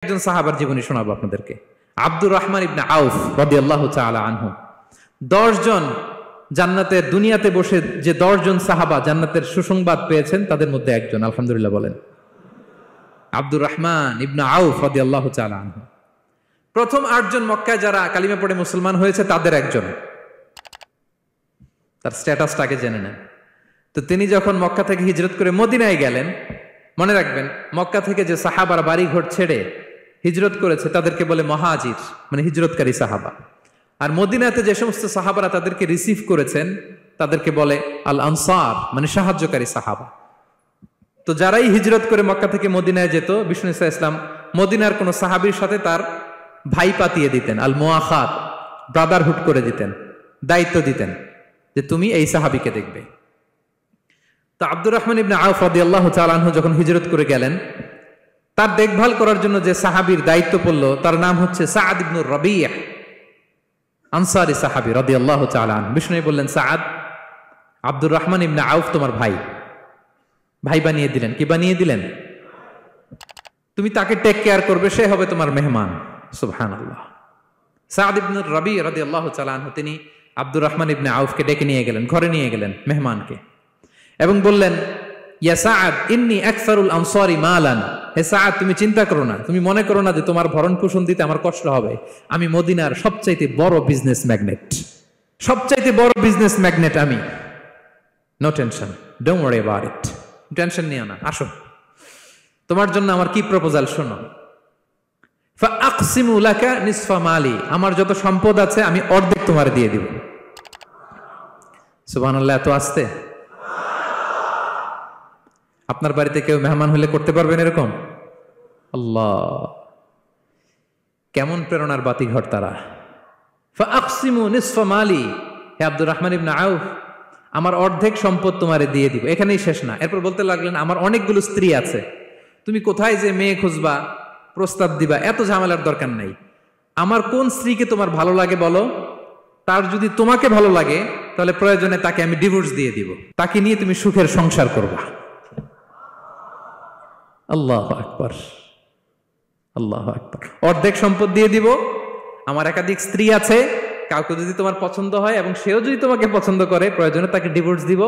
একজন সাহাবার জীবনী শোনাবো আপনাদেরকে। আব্দুর রহমান ইবনে আউফ রাদিয়াল্লাহু তাআলা আনহু। 10 জন জান্নাতের দুনিয়াতে বসে যে 10 জন সাহাবা জান্নাতের সুসংবাদ পেয়েছেন তাদের মধ্যে একজন, আলহামদুলিল্লাহ বলেন। আব্দুর রহমান ইবনে আউফ রাদিয়াল্লাহু তাআলা আনহু প্রথম 8 জন মক্কায় যারা কালিমা পড়ে মুসলমান হয়েছে তাদের একজন। তার স্ট্যাটাসটাকে জেনে নেন। তো তিনি যখন মক্কা থেকে হিজরত করে মদিনায় গেলেন, মনে রাখবেন মক্কা থেকে যে সাহাবার বাড়ি ঘর ছেড়ে হিজরত করেছে তাদেরকে বলে মহাজির, মানে হিজরতকারী সাহাবা। আর মদিনাতে যে সমস্ত সাহাবারা তাদেরকে রিসিভ করেছেন তাদেরকে বলে আল আনসার, মানে সাহায্যকারী সাহাবা। তো যারাই হিজরত করে মক্কা থেকে মদিনায় যেত, বিষ্ণু ইসা ইসলাম মদিনার কোন সাহাবীর সাথে তার ভাই পাতিয়ে দিতেন, আল মুআখাত, ব্রাদারহুড করে দিতেন, দায়িত্ব দিতেন যে তুমি এই সাহাবীকে দেখবে। তো আব্দুর রহমান ইবনে আউফ রাদিয়াল্লাহু তাআলা আনহু যখন হিজরত করে গেলেন, তার দেখভাল করার জন্য যে সাহাবীর দায়িত্ব পড়ল তার নাম হচ্ছে সাআদ ইবনে রাবি', আনসারী সাহাবী রাদিয়াল্লাহু তাআলা আনহু। বিষ্ণু বললেন, সাআদ, আব্দুর রহমান ইবনে আউফ তোমার ভাই, ভাই বানিয়ে দিলেন। কি বানিয়ে দিলেন? তুমি তাকে টেক কেয়ার করবে, সে হবে তোমার মেহমান। সুবহানাল্লাহ। সাআদ ইবনে রাবি' রাদিয়াল্লাহু তাআলা আনহু তিনি আব্দুর রহমান ইবনে আউফকে ডেকে নিয়ে গেলেন, ঘরে নিয়ে গেলেন মেহমানকে, এবং বললেন, ইয়া সাআদ ইন্নী আকসারুল আনসারি মালান। হে সাআদ, তুমি চিন্তা করো না, তুমি মনে করো না যে তোমার ভরণ পোষণ দিতে আমার কষ্ট হবে। আমি মদিনার সবচাইতে বড় বিজনেস ম্যাগনেট, সবচাইতে বড় বিজনেস ম্যাগনেট আমি। No tension, don't worry about it. Tension নিও না, আসো, তোমার জন্য আমার কি প্রপোজাল শোনো। ফাআকসিমু লাকা নিসফা মালি, আমার যত সম্পদ আছে আমি অর্ধেক তোমার দিয়ে দিব। সুবহানাল্লাহ। এত আস্তে আপনার বাড়িতে কেউ মেহমান হলে করতে পারবেন এরকম? আল্লাহ, কেমন প্রেরণার বাতিঘর তারা। ফাআকসিমু নিসফা মালি, হে আব্দুর রহমান ইবনে আউফ, আমার অর্ধেক সম্পদ তোমারে দিয়ে দিব। এখানেই শেষ না, এরপর বলতে লাগলেন, আমার অনেকগুলো স্ত্রী আছে, তুমি কোথায় যে মেয়ে খুঁজবা, প্রস্তাব দিবা, এত ঝামেলার দরকার নাই। আমার কোন স্ত্রীকে তোমার ভালো লাগে বলো, তার যদি তোমাকে ভালো লাগে তাহলে প্রয়োজনে তাকে আমি ডিভোর্স দিয়ে দিব, তাকে নিয়ে তুমি সুখের সংসার করবা। আল্লাহু আকবার, আল্লাহু আকবার। অর্ধেক সম্পদ দিয়ে দিব, আমার একাধিক স্ত্রী আছে, কাউকে যদি তোমার পছন্দ হয় এবং সেও যদি তোমাকে পছন্দ করে প্রয়োজনে তাকে ডিভোর্স দিব।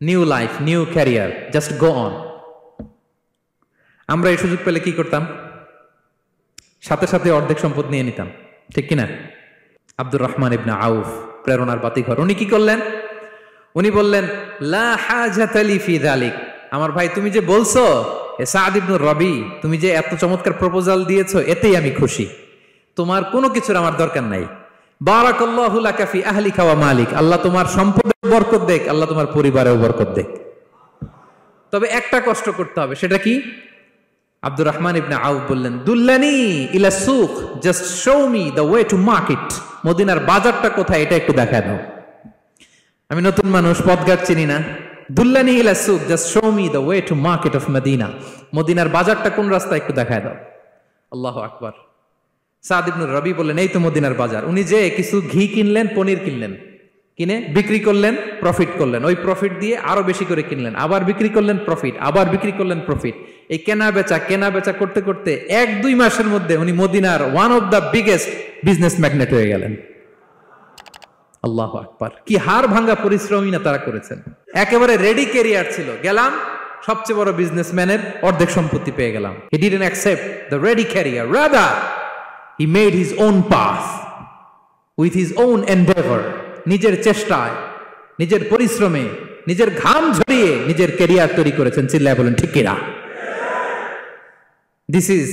New life, new career, just go on. আমরা এই সুযোগ পেলে কি করতাম? সাথে সাথে অর্ধেক সম্পদ নিয়ে নিতাম, ঠিক কিনা? আব্দুর রহমান ইবনে আউফ প্রেরণার বাতিঘর। উনি কি করলেন? উনি বললেন, লা হাজাতা লি ফি যালিক। আমার ভাই, তুমি যে বলছো, এ সাআদ ইবনে রাবি, তুমি যে এত চমৎকার প্রপোজাল দিয়েছো, এতেই আমি খুশি। তোমার কোনো কিছুর আমার দরকার নাই। বারাকাল্লাহু লাকা ফি আহলিকা ওয়া মালিক, আল্লাহ তোমার সম্পদে বরকত দেখ, আল্লাহ তোমার পরিবারেও বরকত দেখ। তবে একটা কষ্ট করতে হবে, সেটা কি? আব্দুর রহমান ইবনে আউফ বললেন, দুল্লানি ইলা সুক, just show me the way to market. মদিনার বাজারটা কোথায় এটা একটু দেখায় দাও। আমি নতুন মানুষ, পথঘাট চিনি না। দুল্লানি ইলা সুক, just show me the way to market of Medina. মদিনার বাজারটা কোন রাস্তা একটু দেখায় দাও। আল্লাহু আকবার। সাআদ ইবনে রাবি বললেন, এই তো মদিনার বাজার। উনি যে কিছু ঘি কিনলেন, পনির কিনলেন, কিনে বিক্রি করলেন, প্রফিট করলেন। ওই প্রফিট দিয়ে আরো বেশি করে কিনলেন, আবার বিক্রি করলেন, প্রফিট, আবার বিক্রি করলেন, প্রফিট। এই কেনা বেচা করতে করতে 1-2 মাসের মধ্যে উনি মদিনার one of the biggest business magnate হয়ে গেলেন। আল্লাহু আকবার। কি হাড় ভাঙ্গা পরিশ্রমই না তারা করেছেন। একেবারে রেডি ক্যারিয়ার ছিল, গেলাম সবচেয়ে বড় বিজনেসম্যানের অর্ধেক সম্পত্তি পেয়ে গেলাম। He didn't accept the ready career, rather he made his own path with his own Endeavour. নিজের চেষ্টায়, নিজের পরিশ্রমে, নিজের ঘাম ঝরিয়ে নিজের ক্যারিয়ার তৈরি করেছেন। চিল্লায় বলেন ঠিক কিনা? This is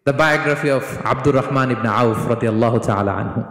the biography of Abdur Rahman ibn Auf radiyallahu ta'ala anhu.